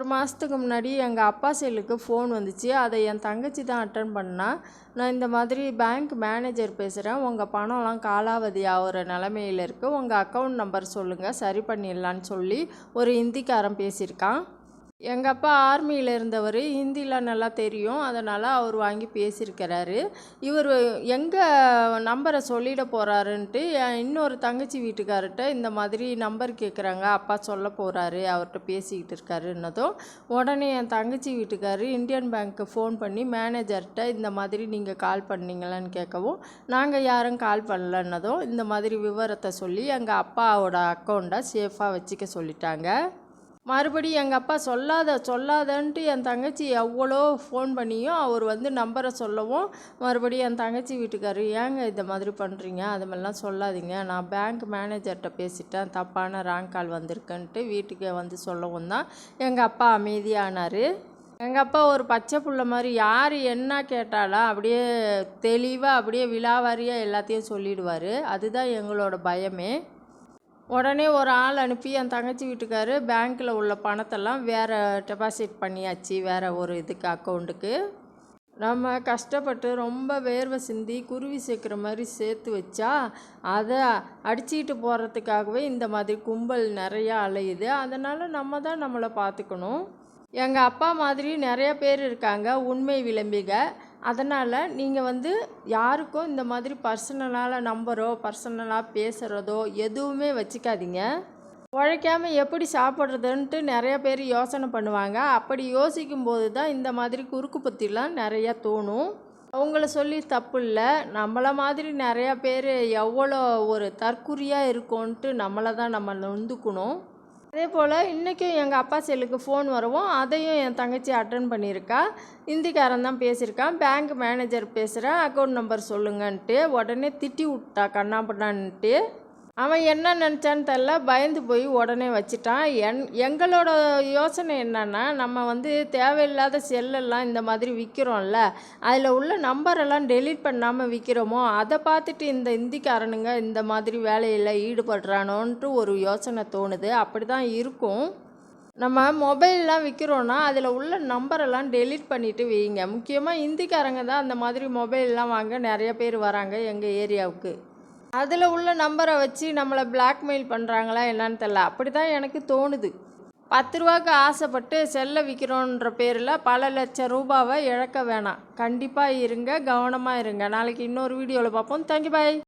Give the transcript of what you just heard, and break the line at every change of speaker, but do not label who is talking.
1 மாதத்துக்கு முன்னாடி எங்கள் அப்பா செல்லுக்கு ஃபோன் வந்துச்சு. அதை என் தங்கச்சி தான் அட்டன் பண்ணா. நான் இந்த மாதிரி பேங்க் மேனேஜர் பேசுகிறேன், உங்கள் பணம்லாம் காலாவதி ஆகிற நிலமையில் இருக்குது, உங்கள் அக்கௌண்ட் நம்பர் சொல்லுங்கள், சரி பண்ணிடலான்னு சொல்லி ஒரு ஹிந்திக்காரன் பேசியிருக்கான். எங்கள் அப்பா ஆர்மியில் இருந்தவர், ஹிந்திலாம் நல்லா தெரியும், அதனால் அவர் வாங்கி பேசியிருக்கிறாரு. இவர் எங்கே நம்பரை சொல்லிட போகிறாருன்ட்டு இன்னொரு தங்கச்சி வீட்டுக்கார்ட்ட இந்த மாதிரி நம்பர் கேட்குறாங்க, அப்பா சொல்ல போகிறாரு, அவர்கிட்ட பேசிக்கிட்டு இருக்காருன்னதும் உடனே என் தங்கச்சி வீட்டுக்கார் இந்தியன் பேங்க்கு ஃபோன் பண்ணி மேனேஜர்கிட்ட இந்த மாதிரி நீங்கள் கால் பண்ணீங்களான்னு கேட்கவும், நாங்கள் யாரும் கால் பண்ணலன்னதும் இந்த மாதிரி விவரத்தை சொல்லி எங்கள் அப்பாவோட அக்கௌண்ட்டை சேஃபாக வச்சுக்க சொல்லிட்டாங்க. மறுபடியும் எங்கள் அப்பா சொல்லாதன்ட்டு என் தங்கச்சி எவ்வளோ ஃபோன் பண்ணியும் அவர் நம்பரை சொல்லவும், மறுபடியும் என் தங்கச்சி வீட்டுக்காரர் ஏங்க இந்த மாதிரி பண்ணுறீங்க, அது மாதிரிலாம் சொல்லாதீங்க, நான் பேங்க் மேனேஜர்கிட்ட பேசிட்டேன், தப்பான ராங் கால் வந்திருக்குன்ட்டு வீட்டுக்கு சொல்லவும் தான் எங்கள் அப்பா அமைதியானார். எங்கள் அப்பா ஒரு பச்சை புள்ள மாதிரி யார் என்ன கேட்டாலும் அப்படியே தெளிவாக அப்படியே விலாவாரியாக எல்லாத்தையும் சொல்லிடுவார். அதுதான் எங்களோட பயமே. உடனே ஒரு ஆள் அனுப்பி என் தங்கச்சி வீட்டுக்கார் பேங்க்கில் உள்ள பணத்தெல்லாம் வேறு டெபாசிட் பண்ணியாச்சு, வேறு ஒரு இதுக்கு அக்கௌண்ட்டுக்கு. நம்ம கஷ்டப்பட்டு ரொம்ப வேர்வை சிந்தி குருவி சேர்க்குற மாதிரி சேர்த்து வச்சா அதை அடிச்சுக்கிட்டு போகிறதுக்காகவே இந்த மாதிரி கும்பல் நிறையா அலையுது. அதனால் நம்ம தான் நம்மளை பார்த்துக்கணும். எங்கள் அப்பா மாதிரி நிறைய பேர் இருக்காங்க உண்மை விளம்பிக. அதனால் நீங்கள் யாருக்கும் இந்த மாதிரி பர்சனலான நம்பரோ பர்சனலாக பேசுகிறதோ எதுவுமே வச்சுக்காதீங்க. உழைக்காமல் எப்படி சாப்பிட்றதுன்ட்டு நிறைய பேர் யோசனை பண்ணுவாங்க. அப்படி யோசிக்கும்போது தான் இந்த மாதிரி குறுக்கு புத்திலாம் நிறையா தோணும். அவங்கள சொல்லி தப்பு இல்லை, நம்மளை மாதிரி நிறையா பேர் எவ்வளோ ஒரு தற்குறியாக இருக்கோன்ட்டு நம்மளை தான் நம்ம நொந்துக்கணும். அதே போல் இன்றைக்கும் எங்கள் அப்பா செல்லுக்கு ஃபோன் வரவும் அதையும் என் தங்கச்சி அட்டன் பண்ணியிருக்கா. ஹிந்திக்காரன் தான் பேசியிருக்கான். பேங்க் மேனேஜர் பேசுகிறேன், அக்கௌண்ட் நம்பர் சொல்லுங்கன்ட்டு உடனே திட்டி விட்டா கண்ணாப்பண்ணான்ட்டு. அவன் என்ன நினச்சான்னு தெரில, பயந்து போய் உடனே வச்சிட்டான். எங்களோட யோசனை என்னன்னா, நம்ம தேவையில்லாத செல்லெல்லாம் இந்த மாதிரி விற்கிறோம்ல, அதில் உள்ள நம்பரெல்லாம் டெலீட் பண்ணாமல் விற்கிறோமோ, அதை பார்த்துட்டு இந்த இந்திக்காரனுங்க இந்த மாதிரி வேலையில் ஈடுபடுறானோன்ட்டு ஒரு யோசனை தோணுது. அப்படி தான் இருக்கும். நம்ம மொபைல்லாம் விற்கிறோன்னா அதில் உள்ள நம்பரெல்லாம் டெலீட் பண்ணிவிட்டு வைங்க. முக்கியமாக இந்திக்காரங்க தான் அந்த மாதிரி மொபைல்லாம் வாங்க நிறைய பேர் வராங்க எங்கள் ஏரியாவுக்கு. அதில் உள்ள நம்பரை வச்சு நம்மளை பிளாக்மெயில் பண்ணுறாங்களா என்னான்னு தெரில, அப்படி தான் எனக்கு தோணுது. 10 ரூபாய்க்கு ஆசைப்பட்டு செல்லை விற்கிறோன்ற பேரில் பல லட்சம் ரூபாவை இழக்க வேணாம். கண்டிப்பாக இருங்க, கவனமாக இருங்க. நாளைக்கு இன்னொரு வீடியோவில் பார்ப்போம். தேங்க்யூ, பாய்.